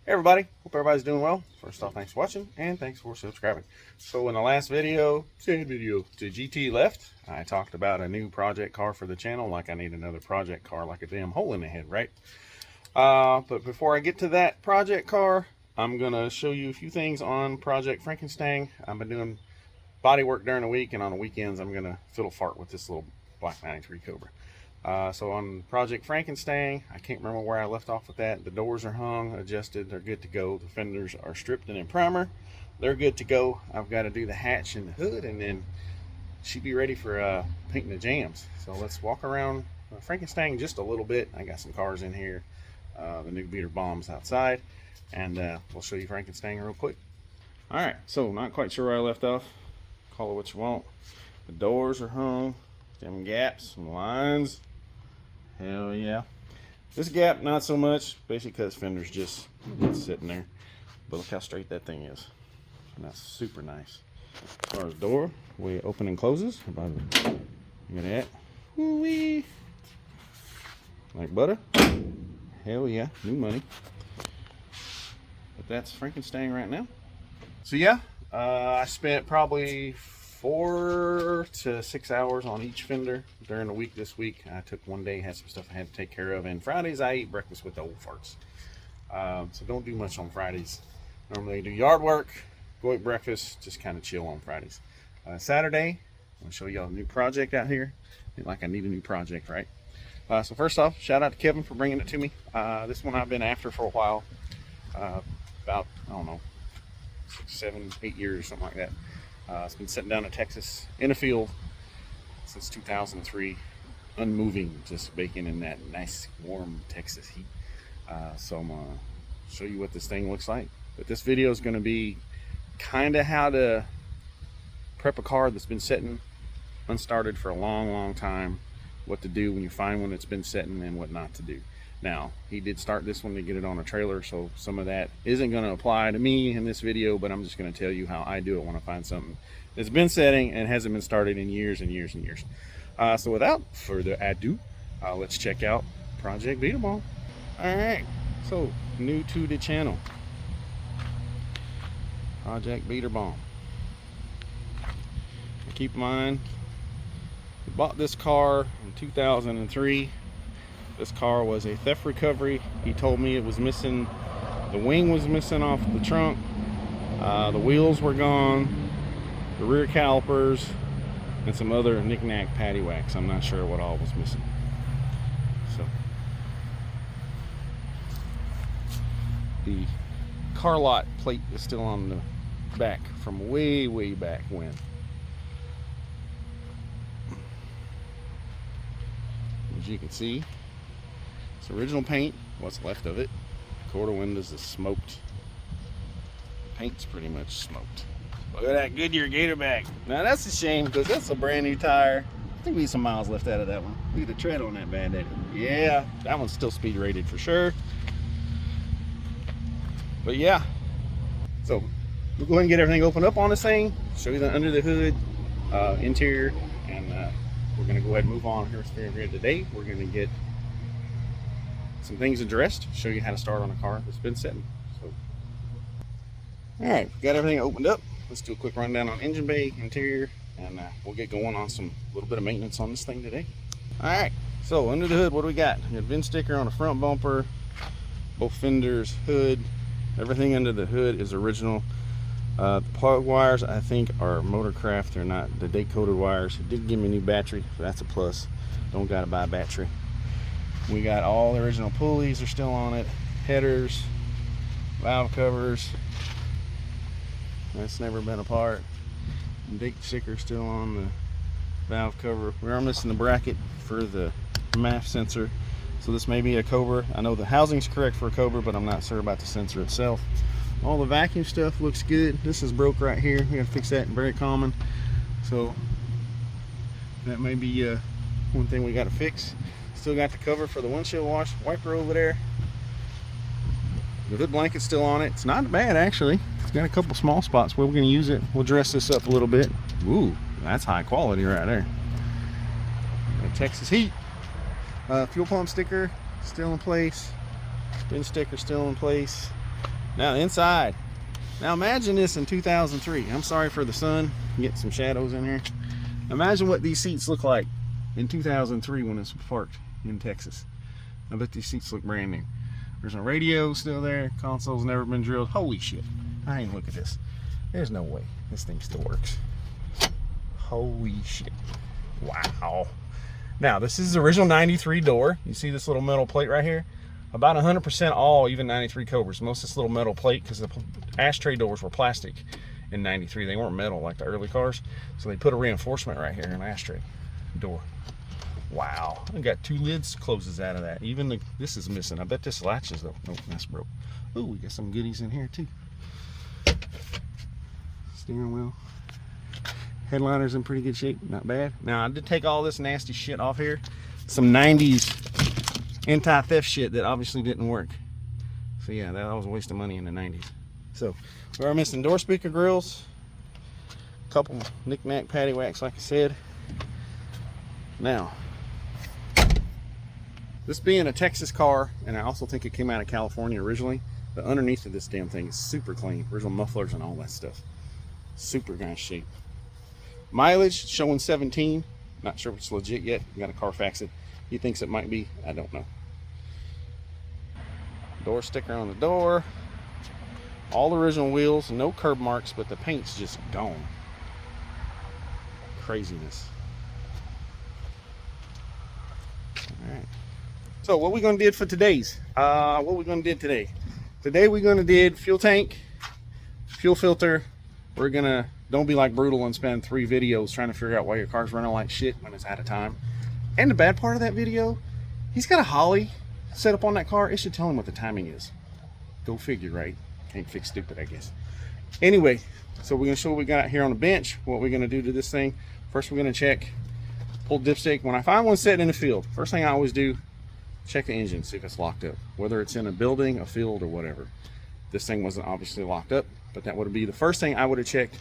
Hey everybody, hope everybody's doing well. First off, thanks for watching and thanks for subscribing. So in the last video, to GT left, I talked about a new project car for the channel, like I need another project car like a damn hole in the head, right? But before I get to that project car, I'm gonna show you a few things on Project Frankenstein. I've been doing body work during the week, and on the weekends I'm gonna fiddle fart with this little Black 93 Cobra. So on Project Frankenstein, I can't remember where I left off with that. The doors are hung, adjusted, they're good to go. The fenders are stripped and in primer. They're good to go. I've got to do the hatch and the hood, and then she'd be ready for painting the jams. So let's walk around Frankenstein just a little bit. I got some cars in here, the new beater bombs outside, and we'll show you Frankenstein real quick. All right, so not quite sure where I left off. Call it what you want. The doors are hung, them gaps, some lines. Hell yeah. This gap, not so much, basically because fender's just sitting there. But look how straight that thing is. And that's super nice. As far as door, the way it opens and closes, look at that. Woo-wee. Like butter. Hell yeah, new money. But that's Frankenstein right now. So yeah, I spent probably 4 to 6 hours on each fender during the week. This week I took one day, had some stuff I had to take care of, and Fridays I eat breakfast with the old farts. So don't do much on Fridays. Normally I do yard work, go eat breakfast, just kind of chill on Fridays. Saturday, I'm going to show y'all a new project out here. Like I need a new project, right? So first off, shout out to Kevin for bringing it to me. This one I've been after for a while, about, I don't know, 6, 7, 8 years, something like that. It's been sitting down in Texas in a field since 2003, unmoving, just baking in that nice warm Texas heat. So I'm gonna show you what this thing looks like. But this video is going to be kind of how to prep a car that's been sitting unstarted for a long time, what to do when you find one that's been sitting, and what not to do. Now, he did start this one to get it on a trailer, so some of that isn't going to apply to me in this video, but I'm just going to tell you how I do it when I find something that's been setting and hasn't been started in years and years and years. So without further ado, let's check out Project Beater Bomb. Alright, so new to the channel, Project Beater Bomb. Keep in mind, we bought this car in 2003. This car was a theft recovery. He told me it was missing, the wing was missing off the trunk, the wheels were gone, the rear calipers, and some other knick-knack paddywhacks. I'm not sure what all was missing. So the car lot plate is still on the back from way back when. As you can see, it's original paint, what's left of it. Quarter windows is smoked. The paint's pretty much smoked. Look at that Goodyear Gatorback. Now that's a shame because that's a brand new tire. I think we need some miles left out of that one. Look at the tread on that bad daddy. Yeah, that one's still speed rated for sure. But yeah, so we'll go ahead and get everything opened up on this thing, show you the under the hood, interior, and we're gonna go ahead and move on here today. We're gonna get some things addressed, show you how to start on a car that's been sitting. So, all right, got everything opened up. Let's do a quick rundown on engine bay, interior, and we'll get going on some little bit of maintenance on this thing today. All right, so under the hood, what do we got? We got a VIN sticker on the front bumper, both fenders, hood, everything under the hood is original. The plug wires, I think, are Motorcraft. They're not the date-coded wires. It did give me a new battery, so that's a plus. Don't gotta buy a battery. We got all the original pulleys are still on it, headers, valve covers, that's never been apart. Date sticker still on the valve cover. We are missing the bracket for the MAF sensor, so this may be a Cobra. I know the housing's correct for a Cobra, but I'm not sure about the sensor itself. All the vacuum stuff looks good. This is broke right here. We gotta fix that, very common. So that may be one thing we gotta fix. Still got the cover for the windshield wiper over there. The hood blanket's still on it. It's not bad actually. It's got a couple small spots where we're gonna use it. We'll dress this up a little bit. Ooh, that's high quality right there. Texas heat. Fuel pump sticker still in place. VIN sticker still in place. Now inside. Now imagine this in 2003. I'm sorry for the sun. Get some shadows in here. Imagine what these seats look like in 2003 when it's parked in Texas. I bet these seats look brand new. There's a radio still there. Console's never been drilled. Holy shit. I ain't look at this. There's no way this thing still works. Holy shit. Wow. Now, this is the original 93 door. You see this little metal plate right here? About 100% all, even 93 Cobras. Most of this little metal plate, because the ashtray doors were plastic in 93. They weren't metal like the early cars. So they put a reinforcement right here in an ashtray door. Wow. I got 2 lids closes out of that. Even this is missing. I bet this latches though. Nope, that's broke. Ooh, we got some goodies in here too. Steering wheel. Headliner's in pretty good shape. Not bad. Now, I did take all this nasty shit off here. Some 90s anti-theft shit that obviously didn't work. So yeah, that was a waste of money in the 90s. So we are missing door speaker grills, a couple knick-knack paddywhacks like I said. Now, this being a Texas car, and I also think it came out of California originally, the underneath of this damn thing is super clean. Original mufflers and all that stuff. Super nice shape. Mileage showing 17. Not sure if it's legit yet. We got a Carfax it. He thinks it might be. I don't know. Door sticker on the door. All original wheels. No curb marks, but the paint's just gone. Craziness. All right. So what we gonna do for today's? What we gonna do today? Today we're gonna do fuel tank, fuel filter. We're gonna, don't be like Brutal and spend 3 videos trying to figure out why your car's running like shit when it's out of time. And the bad part of that video, he's got a Holly set up on that car. It should tell him what the timing is. Go figure, right? Can't fix stupid, I guess. Anyway, so we're gonna show what we got here on the bench, what we're gonna do to this thing. First, we're gonna check, pull dipstick. When I find one sitting in the field, first thing I always do, check the engine, see if it's locked up. Whether it's in a building, a field, or whatever. This thing wasn't obviously locked up, but that would be the first thing I would have checked.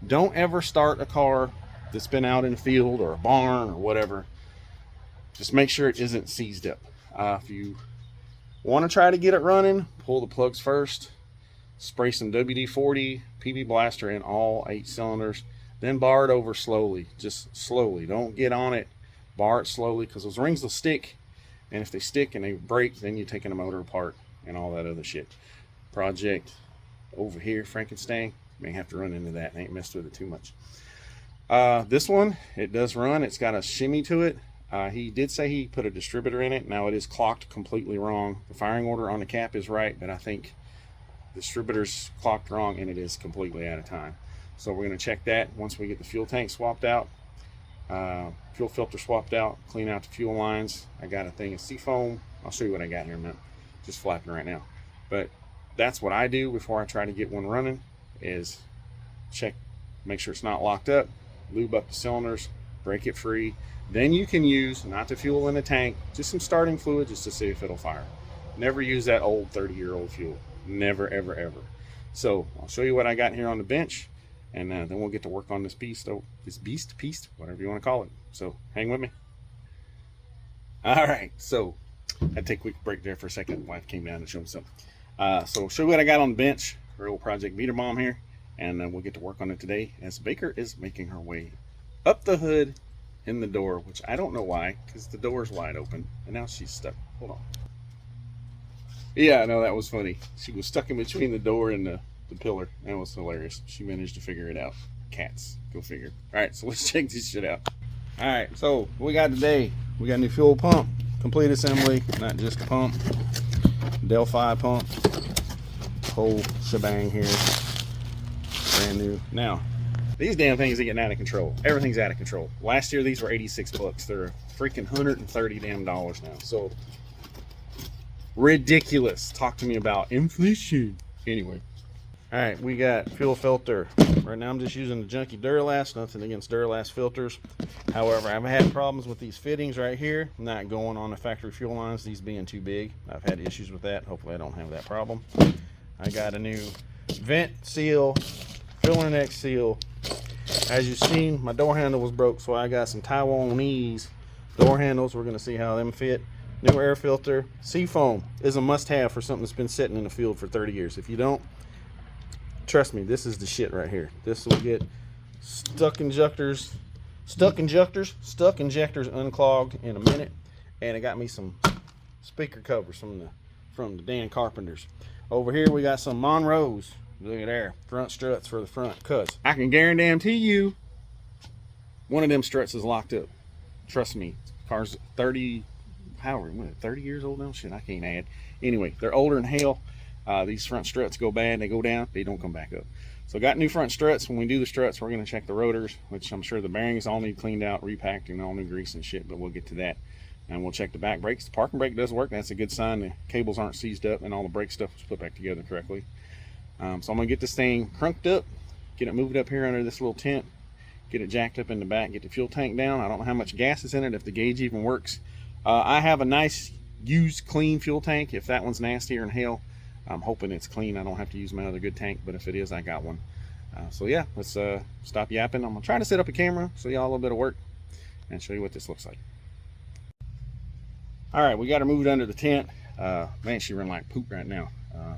Don't ever start a car that's been out in a field or a barn or whatever. Just make sure it isn't seized up. If you want to try to get it running, pull the plugs first, spray some WD-40 PB Blaster in all 8 cylinders, then bar it over slowly, just slowly. Don't get on it, bar it slowly, because those rings will stick, and if they stick and they break, then you're taking the motor apart and all that other shit. Project over here, Frankenstein, may have to run into that. I ain't messed with it too much. This one, it does run. It's got a shimmy to it. He did say he put a distributor in it. Now it is clocked completely wrong. The firing order on the cap is right, but I think the distributor's clocked wrong and it is completely out of time. So we're going to check that once we get the fuel tank swapped out, fuel filter swapped out, clean out the fuel lines. I got a thing of seafoam. I'll show you what I got here in a minute. Just flapping right now. But that's what I do before I try to get one running, is check, make sure it's not locked up, lube up the cylinders, break it free. Then you can use, not the fuel in the tank, just some starting fluid just to see if it'll fire. Never use that old 30-year-old fuel. Never, ever, ever. So I'll show you what I got here on the bench, and then we'll get to work on this piece, whatever you want to call it. So hang with me. All right, so I'd take a quick break there for a second. Wife came down to show me something. So show you what I got on the bench. Real Project Beater Bomb here, and we'll get to work on it today as Baker is making her way up the hood in the door, which I don't know why, because the door is wide open, and now she's stuck. Hold on. Yeah, I know, that was funny. She was stuck in between the door and the pillar. That was hilarious. She managed to figure it out. Cats, go figure. All right, so let's check this shit out. All right, so what we got today, we got a new fuel pump, complete assembly, not just a pump. Delphi pump, whole shebang here, brand new. Now, these damn things are getting out of control. Everything's out of control. Last year, these were 86 bucks. They're freaking $130 damn now. So, ridiculous. Talk to me about inflation. Anyway. All right, we got fuel filter. Right now, I'm just using the junky Duralast. Nothing against Duralast filters. However, I've had problems with these fittings right here, not going on the factory fuel lines, these being too big. I've had issues with that. Hopefully, I don't have that problem. I got a new vent seal, filler neck seal. As you've seen, my door handle was broke, so I got some Taiwanese door handles. We're going to see how them fit. new air filter. Seafoam is a must-have for something that's been sitting in the field for 30 years. If you don't, trust me, this is the shit right here. This will get stuck injectors unclogged in a minute. And it got me some speaker covers from the Dan Carpenters. Over here we got some Monroe's. Look at there, front struts for the front. Cause I can guarantee you, one of them struts is locked up. Trust me, car's 30 years old now. Shit, I can't add. Anyway, they're older than hell. These front struts go bad, they go down, they don't come back up. So got new front struts. When we do the struts, we're gonna check the rotors, which I'm sure the bearings all need cleaned out, repacked, and all new grease and shit, but we'll get to that. And we'll check the back brakes. The parking brake does work. That's a good sign. The cables aren't seized up and all the brake stuff was put back together correctly. So I'm gonna get this thing crunked up, get it moved up here under this little tent, get it jacked up in the back, get the fuel tank down. I don't know how much gas is in it, if the gauge even works. I have a nice used clean fuel tank. If that one's nastier than hell, I'm hoping it's clean. I don't have to use my other good tank, but if it is, I got one. So yeah, let's stop yapping. I'm gonna try to set up a camera, show y'all a little bit of work, and show you what this looks like. All right, we got her moved under the tent. Man, she run like poop right now.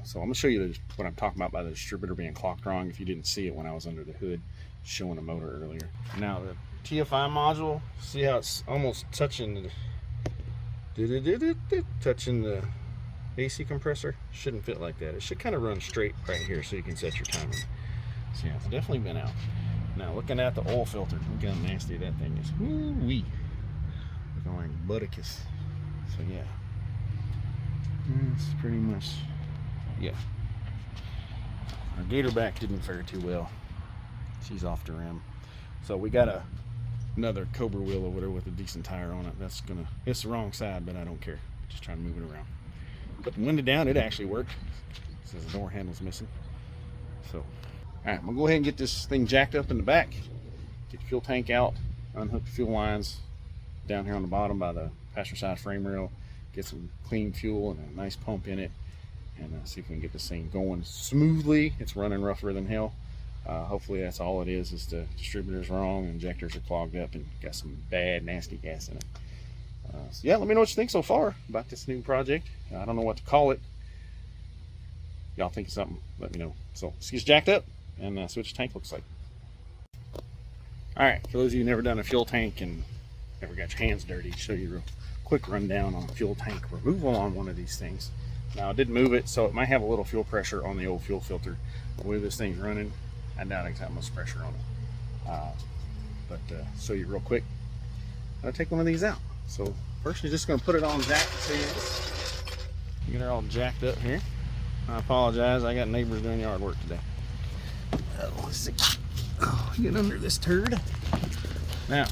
So I'm gonna show you what I'm talking about by the distributor being clocked wrong, if you didn't see it when I was under the hood showing the motor earlier. Now the TFI module, see how it's almost touching the AC compressor? Shouldn't fit like that. It should kind of run straight right here so you can set your timing. So yeah, it's definitely been out. Now looking at the oil filter, look how nasty that thing is. Woo-wee. Looking like Butticus. So yeah, it's pretty much, yeah. Our Gatorback didn't fare too well. She's off the rim. So we got another Cobra wheel over there with a decent tire on it. It's the wrong side, but I don't care. Just trying to move it around. Put the window down, it actually worked. It says the door handle's missing. So, all right, I'm gonna go ahead and get this thing jacked up in the back, get the fuel tank out, unhook the fuel lines down here on the bottom by the passenger side frame rail, get some clean fuel and a nice pump in it, and see if we can get this thing going smoothly. It's running rougher than hell. Hopefully that's all it is the distributor's wrong, injectors are clogged up, and got some bad, nasty gas in it. So yeah, let me know what you think so far about this new project. I don't know what to call it. Y'all think of something, let me know. So let's get jacked up and see what your tank looks like. All right, for those of you who never done a fuel tank and never got your hands dirty, show you a real quick rundown on fuel tank removal on one of these things. Now I did move it, so it might have a little fuel pressure on the old fuel filter. The way this thing's running, I doubt it's got much pressure on it. But show you real quick, I'll take one of these out. So first you're just going to put it on jack so you get her all jacked up here. I apologize, I got neighbors doing yard work today. Let's see. Oh, get under this turd. Now,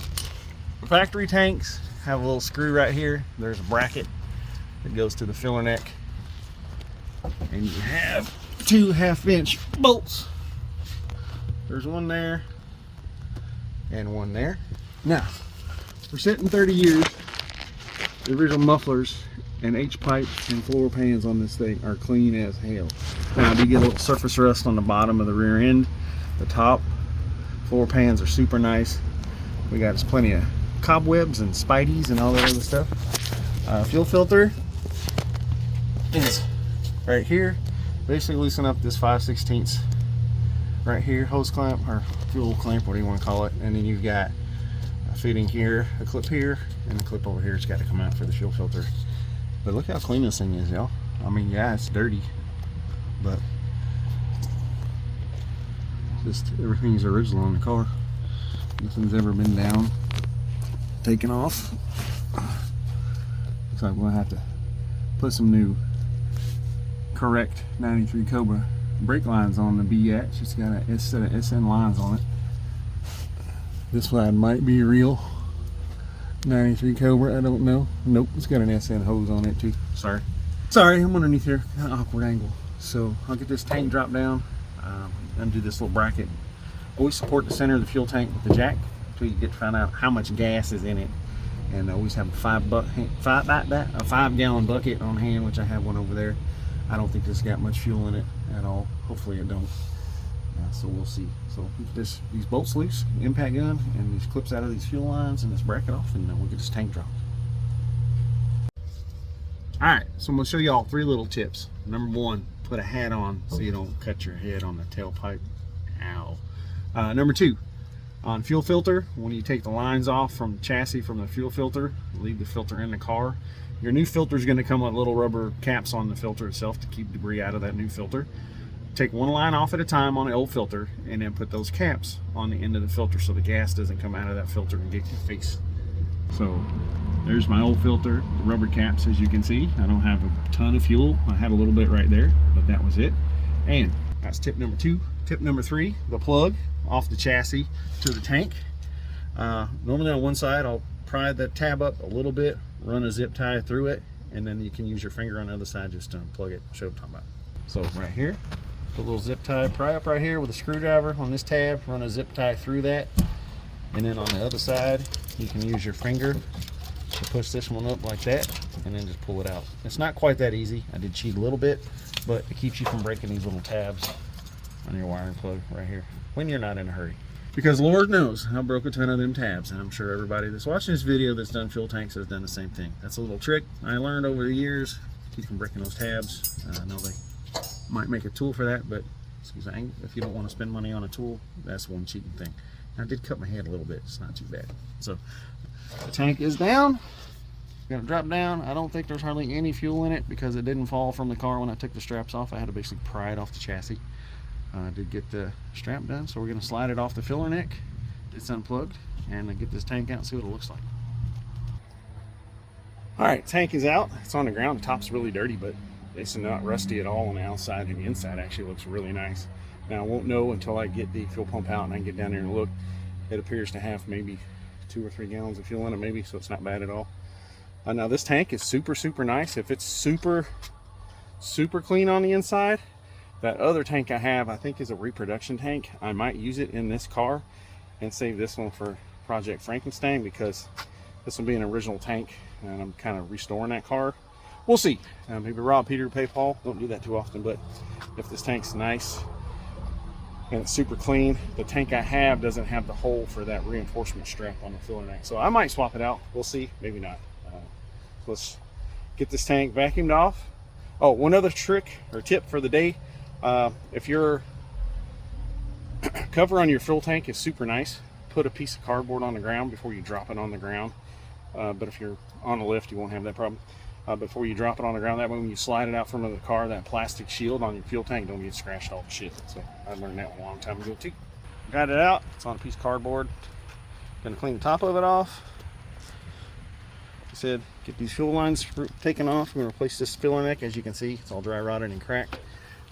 factory tanks have a little screw right here. There's a bracket that goes to the filler neck, and you have 2 half-inch bolts. There's one there and one there. Now, we're sitting 30 years. The original mufflers and H-pipes and floor pans on this thing are clean as hell. Now, you get a little surface rust on the bottom of the rear end. The top floor pans are super nice. We got plenty of cobwebs and spideys and all that other stuff. Fuel filter is right here. Basically loosen up this 5/16 right here, hose clamp or fuel clamp, what do you want to call it, and then you've got a fitting here, a clip here, and a clip over here. It's got to come out for the fuel filter. But look how clean this thing is, y'all. I mean, yeah, it's dirty, but just everything's original on the car. Nothing's ever been down, taken off. Looks like we'll have to put some new correct 93 Cobra brake lines on the BH. It's got a set of SN lines on it. This side might be real 93 Cobra, I don't know. Nope, it's got an SN hose on it too. Sorry, I'm underneath here, kind of awkward angle. So I'll get this tank dropped down, undo this little bracket. Always support the center of the fuel tank with the jack until you get to find out how much gas is in it. And I always have a 5 gallon bucket on hand, which I have one over there. I don't think this got much fuel in it at all. Hopefully it don't. So we'll see. So get these bolts loose, impact gun, and these clips out of these fuel lines and this bracket off, and we'll get this tank dropped. All right, so I'm gonna show you all 3 little tips. Number 1, put a hat on so you don't cut your head on the tailpipe. Ow. Number 2, on fuel filter, when you take the lines off from the chassis from the fuel filter, leave the filter in the car. Your new filter is going to come with little rubber caps on the filter itself to keep debris out of that new filter. Take 1 line off at a time on the old filter, and then put those caps on the end of the filter so the gas doesn't come out of that filter and get your face. So there's my old filter, the rubber caps. As you can see, I don't have a ton of fuel. I had a little bit right there, but that was it. And that's tip number 2. Tip number 3, the plug off the chassis to the tank. Normally on one side, I'll pry that tab up a little bit, run a zip tie through it, and then you can use your finger on the other side just to unplug it. Show what I'm talking about. So right here, put a little zip tie, pry up right here with a screwdriver on this tab, run a zip tie through that, and then on the other side, you can use your finger to push this one up like that, and then just pull it out. It's not quite that easy. I did cheat a little bit, but it keeps you from breaking these little tabs on your wiring plug right here when you're not in a hurry. Because Lord knows I broke a ton of them tabs, and I'm sure everybody that's watching this video that's done fuel tanks has done the same thing. That's a little trick I learned over the years. Keep from breaking those tabs. I know they might make a tool for that, but excuse me, if you don't want to spend money on a tool, that's one cheating thing. I did cut my head a little bit. It's not too bad. So the tank is down. Gonna drop down. I don't think there's hardly any fuel in it because it didn't fall from the car when I took the straps off. I had to basically pry it off the chassis. I did get the strap done, so we're going to slide it off the filler neck. It's unplugged, and get this tank out and see what it looks like. All right, tank is out. It's on the ground. The top's really dirty, but it's not rusty at all on the outside, and the inside actually looks really nice. Now, I won't know until I get the fuel pump out and I can get down there and look. It appears to have maybe 2 or 3 gallons of fuel in it, maybe, so it's not bad at all. Now, this tank is super, super nice. If it's super, super clean on the inside, that other tank I have, I think, is a reproduction tank. I might use it in this car and save this one for Project Frankenstein, because this will be an original tank and I'm kind of restoring that car. We'll see. Maybe rob Peter to pay Paul. Don't do that too often, but if this tank's nice and it's super clean, the tank I have doesn't have the hole for that reinforcement strap on the filler neck. So I might swap it out. We'll see. Maybe not. Let's get this tank vacuumed off. Oh, one other trick or tip for the day. If your cover on your fuel tank is super nice, put a piece of cardboard on the ground before you drop it on the ground. But if you're on a lift, you won't have that problem. Before you drop it on the ground, that way when you slide it out from the car, that plastic shield on your fuel tank don't get scratched all to shit. So I learned that one a long time ago too. Got it out. It's on a piece of cardboard. Gonna clean the top of it off. Like I said, get these fuel lines taken off. We're gonna replace this filler neck. As you can see, it's all dry rotted and cracked.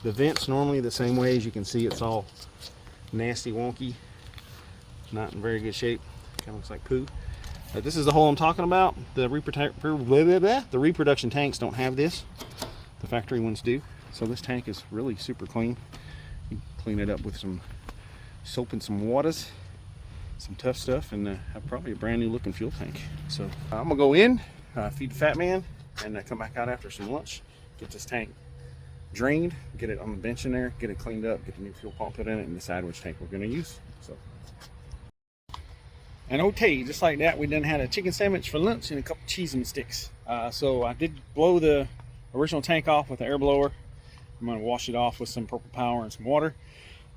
The vents normally the same way. As you can see, it's all nasty, wonky, not in very good shape. Kind of looks like poo. This is the hole I'm talking about. The reproduction tanks don't have this. The factory ones do. So this tank is really super clean. You can clean it up with some soap and some waters, some tough stuff, and have probably a brand new looking fuel tank. So I'm gonna go in, feed the fat man, and come back out after some lunch, get this tank drained, get it on the bench in there, get it cleaned up, get the new fuel pump put in it, and decide which tank we're going to use. So, and okay, just like that, we done had a chicken sandwich for lunch and a couple cheese and sticks. So I did blow the original tank off with the air blower. I'm going to wash it off with some Purple Power and some water.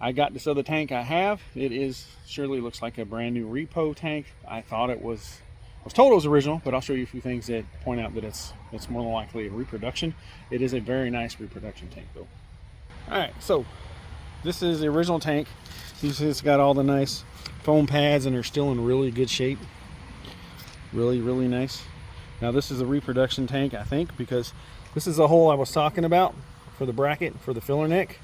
I got this other tank I have. It is surely looks like a brand new repo tank. I thought it was. I was told it was original, but I'll show you a few things that point out that it's more than likely a reproduction. It is a very nice reproduction tank though. All right, so this is the original tank. You see it's got all the nice foam pads and they're still in really good shape. Really, really nice. Now this is a reproduction tank, I think, because this is the hole I was talking about for the bracket, for the filler neck.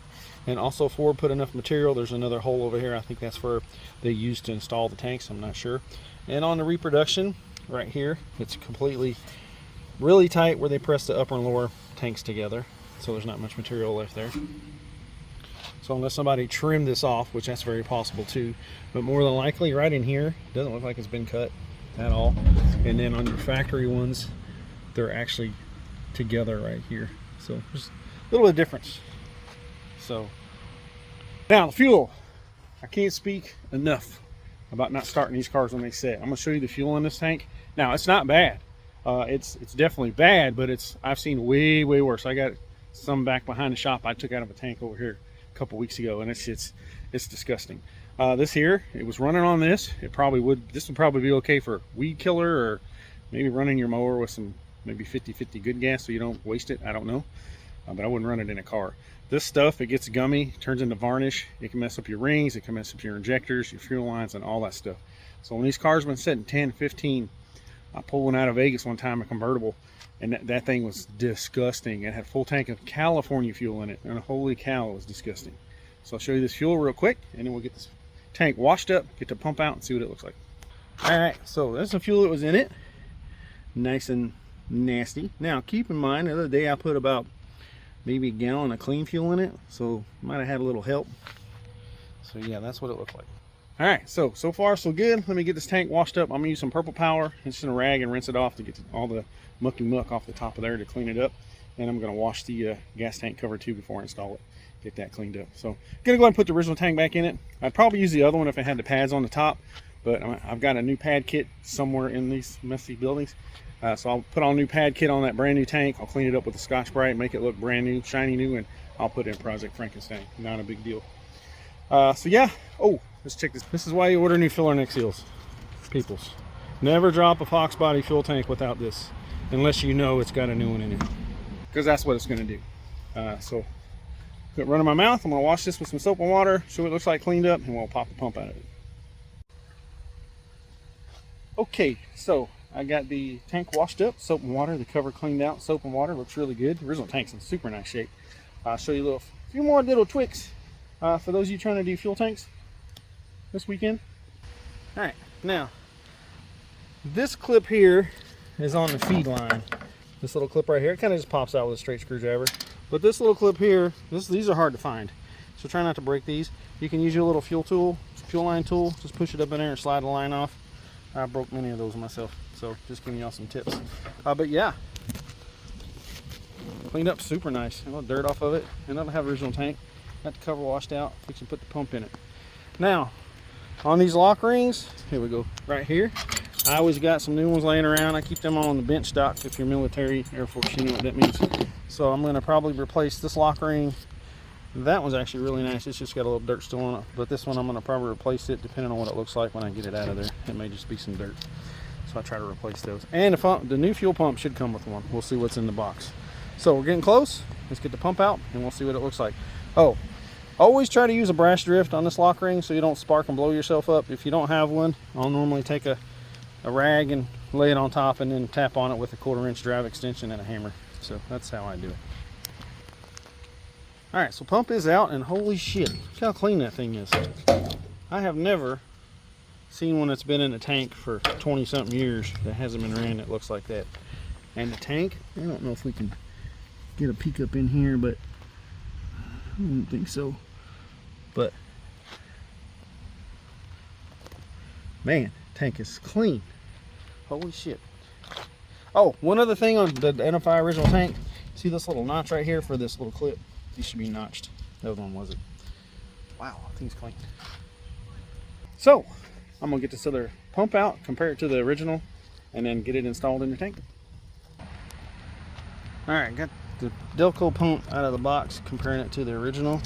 And also Ford put enough material. There's another hole over here. I think that's where they used to install the tanks. I'm not sure. And on the reproduction, right here, it's completely really tight where they press the upper and lower tanks together, so there's not much material left there. So unless somebody trimmed this off, which that's very possible too, but more than likely right in here, doesn't look like it's been cut at all. And then on your factory ones, they're actually together right here, so there's a little bit of difference. So now the fuel, I can't speak enough about not starting these cars when they set. I'm going to show you the fuel in this tank. Now, it's not bad. It's definitely bad, but I've seen way worse. I got some back behind the shop I took out of a tank over here a couple weeks ago, and it's disgusting. This here, it was running on this. This would probably be okay for weed killer, or maybe running your mower with some maybe 50-50 good gas so you don't waste it. I don't know, but I wouldn't run it in a car. This stuff, it gets gummy, turns into varnish. It can mess up your rings, it can mess up your injectors, your fuel lines, and all that stuff. So when these cars have been sitting 10, 15, I pulled one out of Vegas one time, a convertible, and that thing was disgusting. It had a full tank of California fuel in it, and holy cow, it was disgusting. So I'll show you this fuel real quick, and then we'll get this tank washed up, get the pump out, and see what it looks like. All right, so that's the fuel that was in it. Nice and nasty. Now, keep in mind, the other day I put about maybe a gallon of clean fuel in it, so might have had a little help. So yeah, that's what it looked like. All right, so far so good. Let me get this tank washed up. I'm gonna use some purple power and just in a rag and rinse it off to get all the mucky muck off the top of there to clean it up. And I'm gonna wash the gas tank cover too before I install it, get that cleaned up. So I'm gonna go ahead and put the original tank back in it. I'd probably use the other one if it had the pads on the top, but I've got a new pad kit somewhere in these messy buildings. So I'll put on a new pad kit on that brand new tank. I'll clean it up with the Scotch-Brite, make it look brand new, shiny new, and I'll put it in Project Frankenstein. Not a big deal. So yeah, oh, let's check this. This is why you order new filler neck seals, peoples. Never drop a Fox body fuel tank without this, unless you know it's got a new one in it, because that's what it's going to do. So quit running my mouth. I'm going to wash this with some soap and water, show what it looks like cleaned up, and we'll pop the pump out of it. Okay, so I got the tank washed up, soap and water, the cover cleaned out, soap and water, looks really good. The original tank's in super nice shape. I'll show you a few more little tricks for those of you trying to do fuel tanks this weekend. All right, now this clip here is on the feed line. This little clip right here, it kind of just pops out with a straight screwdriver. But this little clip here, these are hard to find, so try not to break these. You can use your little fuel line tool, just push it up in there and slide the line off. I broke many of those myself, so just giving y'all some tips. But yeah, cleaned up super nice. A little dirt off of it, and it'll have original tank. Got the cover washed out, fix and put the pump in it. Now, on these lock rings, here we go, right here. I always got some new ones laying around. I keep them on the bench stock. If you're military, Air Force, you know what that means. So I'm gonna probably replace this lock ring. That one's actually really nice. It's just got a little dirt still on it. But this one, I'm gonna probably replace it depending on what it looks like when I get it out of there. It may just be some dirt. So I try to replace those. And the new fuel pump should come with one. We'll see what's in the box. So we're getting close. Let's get the pump out and we'll see what it looks like. Oh, always try to use a brass drift on this lock ring so you don't spark and blow yourself up. If you don't have one, I'll normally take a rag and lay it on top and then tap on it with a 1/4 inch drive extension and a hammer. So that's how I do it. All right, so pump is out, and holy shit, look how clean that thing is. I have never seen one that's been in a tank for 20 something years that hasn't been ran that looks like that. And the tank, I don't know if we can get a peek up in here, but I don't think so. But man, tank is clean. Holy shit. Oh, one other thing on the NFI original tank, see this little notch right here for this little clip? These should be notched. The other one wasn't. Wow, that thing's clean. So I'm gonna get this other pump out, compare it to the original, and then get it installed in the tank. All right, got the Delco pump out of the box, comparing it to the original.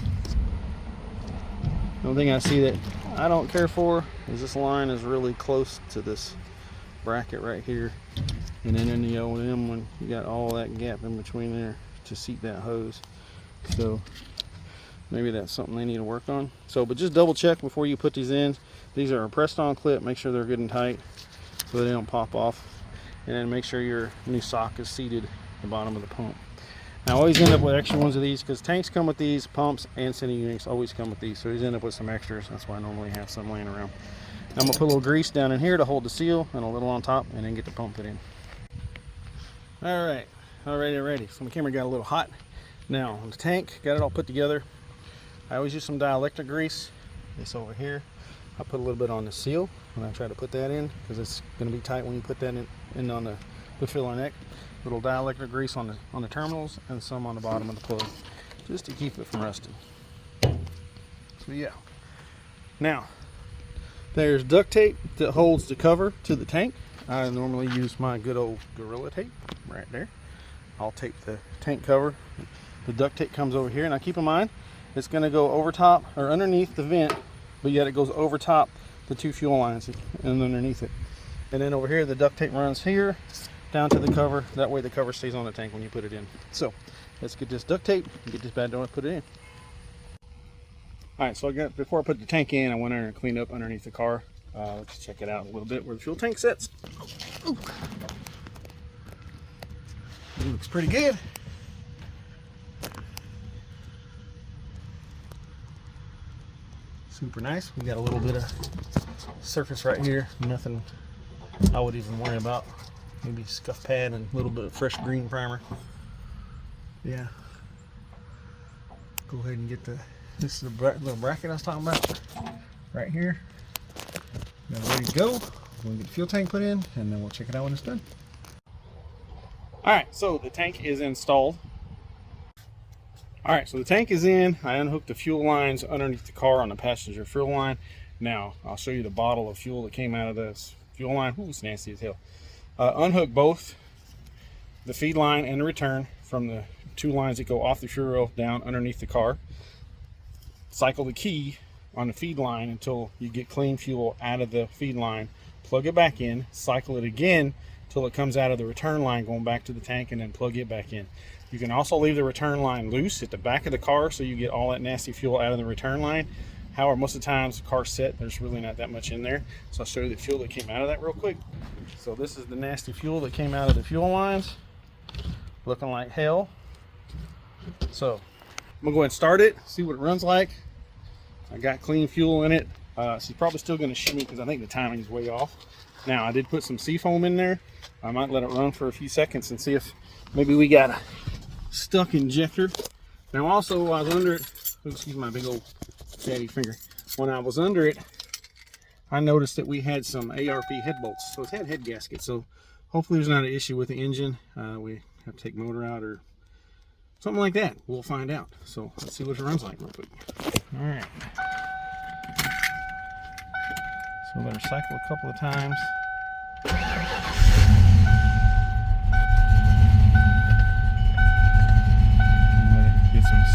The only thing I see that I don't care for is this line is really close to this bracket right here, and then in the O&M one, you got all that gap in between there to seat that hose. So maybe that's something they need to work on. So, but just double check before you put these in. These are a pressed on clip. Make sure they're good and tight so they don't pop off. And then make sure your new sock is seated at the bottom of the pump. Now, I always end up with extra ones of these because tanks come with these, pumps and sending units always come with these. So you end up with some extras. That's why I normally have some laying around. Now, I'm gonna put a little grease down in here to hold the seal and a little on top, and then get the pump put in. All right, already. So my camera got a little hot. Now on the tank, got it all put together. I always use some dielectric grease. This over here, I put a little bit on the seal when I try to put that in because it's going to be tight when you put that in on the filler neck. Little dielectric grease on the terminals and some on the bottom of the plug, just to keep it from rusting. So yeah. Now there's duct tape that holds the cover to the tank. I normally use my good old Gorilla Tape right there. I'll tape the tank cover. The duct tape comes over here. Now keep in mind, it's going to go over top or underneath the vent, but yet it goes over top the 2 fuel lines and underneath it. And then over here, the duct tape runs here down to the cover. That way the cover stays on the tank when you put it in. So let's get this duct tape and get this bad boy and put it in. All right, so before I put the tank in, I went in and cleaned up underneath the car. Let's check it out a little bit where the fuel tank sits. Ooh. It looks pretty good. Super nice. We got a little bit of surface right here. Nothing I would even worry about. Maybe scuff pad and a little bit of fresh green primer. Yeah. Go ahead and get this is the little bracket I was talking about right here. Now ready to go. We'll get the fuel tank put in and then we'll check it out when it's done. Alright, so the tank is installed. Alright, so the tank is in. I unhooked the fuel lines underneath the car on the passenger fuel line. Now, I'll show you the bottle of fuel that came out of this fuel line. Ooh, it's nasty as hell. Unhook both the feed line and the return from the 2 lines that go off the fuel rail down underneath the car. Cycle the key on the feed line until you get clean fuel out of the feed line. Plug it back in, cycle it again till it comes out of the return line going back to the tank, and then plug it back in. You can also leave the return line loose at the back of the car so you get all that nasty fuel out of the return line. However, most of the times the car's set, there's really not that much in there. So I'll show you the fuel that came out of that real quick. So this is the nasty fuel that came out of the fuel lines. Looking like hell. So I'm gonna go ahead and start it, see what it runs like. I got clean fuel in it. She's probably still gonna shimmy because I think the timing is way off. Now I did put some seafoam in there. I might let it run for a few seconds and see if maybe we got a stuck injector. Now also I was under it, excuse my big old fatty finger. When I was under it, I noticed that we had some ARP head bolts. So it's had head gaskets. So hopefully there's not an issue with the engine. We have to take motor out or something like that. We'll find out. So let's see what it runs like real quick. All right. So let her cycle a couple of times.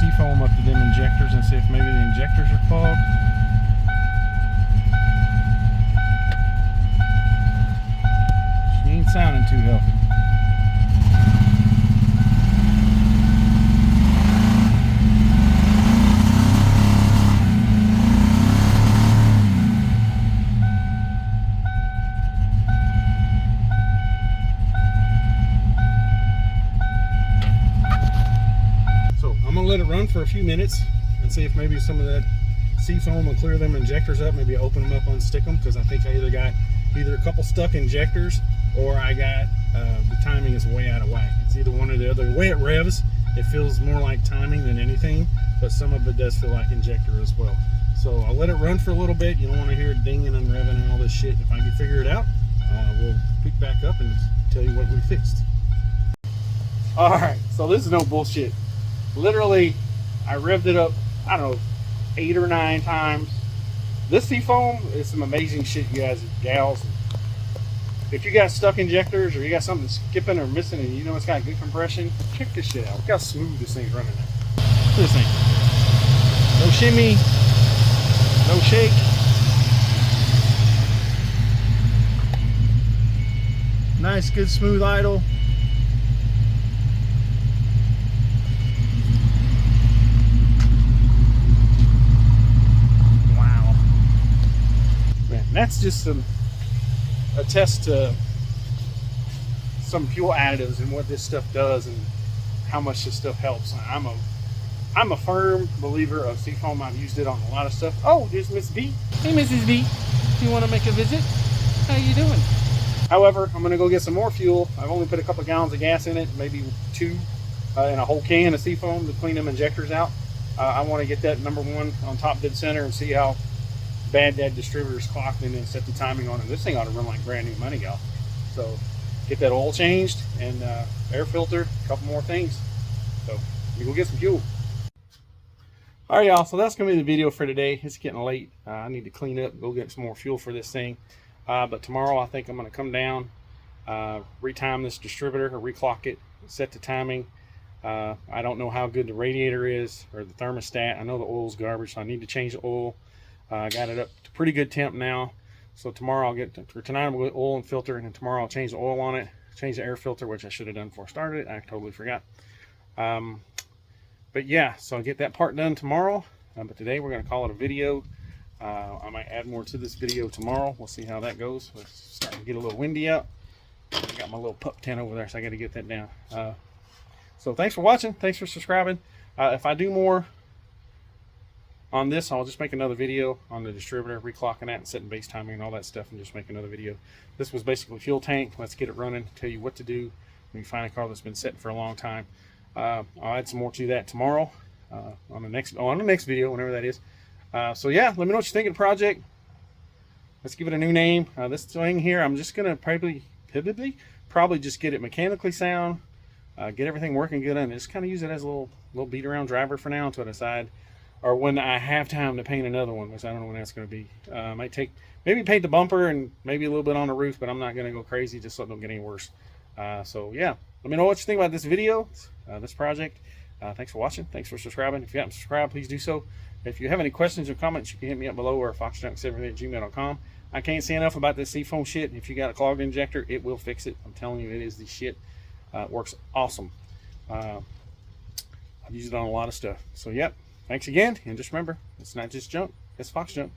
Seafoam up to them injectors and see if maybe the injectors are clogged. She ain't sounding too healthy. Let it run for a few minutes and see if maybe some of that seafoam will clear them injectors up. Maybe open them up, unstick them, because I think I either got a couple stuck injectors or I got the timing is way out of whack. It's either one or the other. The way it revs, it feels more like timing than anything, but some of it does feel like injector as well. So I'll let it run for a little bit. You don't want to hear it dinging and revving and all this shit. If I can figure it out, we'll pick back up and tell you what we fixed. All right, so this is no bullshit. Literally, I revved it up, I don't know, 8 or 9 times. This seafoam is some amazing shit, you guys, gals. If you got stuck injectors or you got something skipping or missing and you know it's got good compression, check this shit out. Look how smooth this thing's running now. Look at this thing. No shimmy, no shake. Nice, good, smooth idle. That's just a test to some fuel additives and what this stuff does and how much this stuff helps. I'm a firm believer of seafoam. I've used it on a lot of stuff. Oh, there's Miss B. Hey, Mrs. B. Do you want to make a visit? How you doing? However, I'm going to go get some more fuel. I've only put a couple of gallons of gas in it, maybe 2, and a whole can of seafoam to clean them injectors out. I want to get that number 1 on top dead center and see how bad that distributor's clocked and then set the timing on it. This thing ought to run like brand new money, y'all. So get that oil changed and air filter, a couple more things. So we go get some fuel. All right, y'all, so that's gonna be the video for today. It's getting late. I need to clean up, go get some more fuel for this thing. But tomorrow I think I'm gonna come down, retime this distributor or reclock it, set the timing. I don't know how good the radiator is or the thermostat. I know the oil's garbage, so I need to change the oil. I got it up to pretty good temp now. So tomorrow for tonight I'm going to oil and filter, and then tomorrow I'll change the oil on it, change the air filter, which I should have done before I started it. I totally forgot. But yeah, so I'll get that part done tomorrow. But today we're going to call it a video. I might add more to this video tomorrow. We'll see how that goes. It's starting to get a little windy out. I got my little pup tent over there, so I got to get that down. So thanks for watching. Thanks for subscribing. If I do more on this, I'll just make another video on the distributor, reclocking that and setting base timing and all that stuff, and just make another video. This was basically fuel tank. Let's get it running, tell you what to do when you find a car that's been sitting for a long time. I'll add some more to that tomorrow on the next video, whenever that is. So yeah, let me know what you think of the project. Let's give it a new name. This thing here, I'm just gonna probably just get it mechanically sound, get everything working good, and just kind of use it as a little beat around driver for now until I decide, or when I have time to paint another one, which I don't know when that's going to be. Might maybe paint the bumper and maybe a little bit on the roof, but I'm not going to go crazy just so it don't get any worse. So yeah, let me know what you think about this video, this project. Thanks for watching. Thanks for subscribing. If you haven't subscribed, please do so. If you have any questions or comments, you can hit me up below or foxjunk7@gmail.com. I can't say enough about this seafoam shit. If you got a clogged injector, it will fix it. I'm telling you, it is the shit. It works awesome. I've used it on a lot of stuff. So yep, thanks again, and just remember, it's not just junk, it's Fox Junk.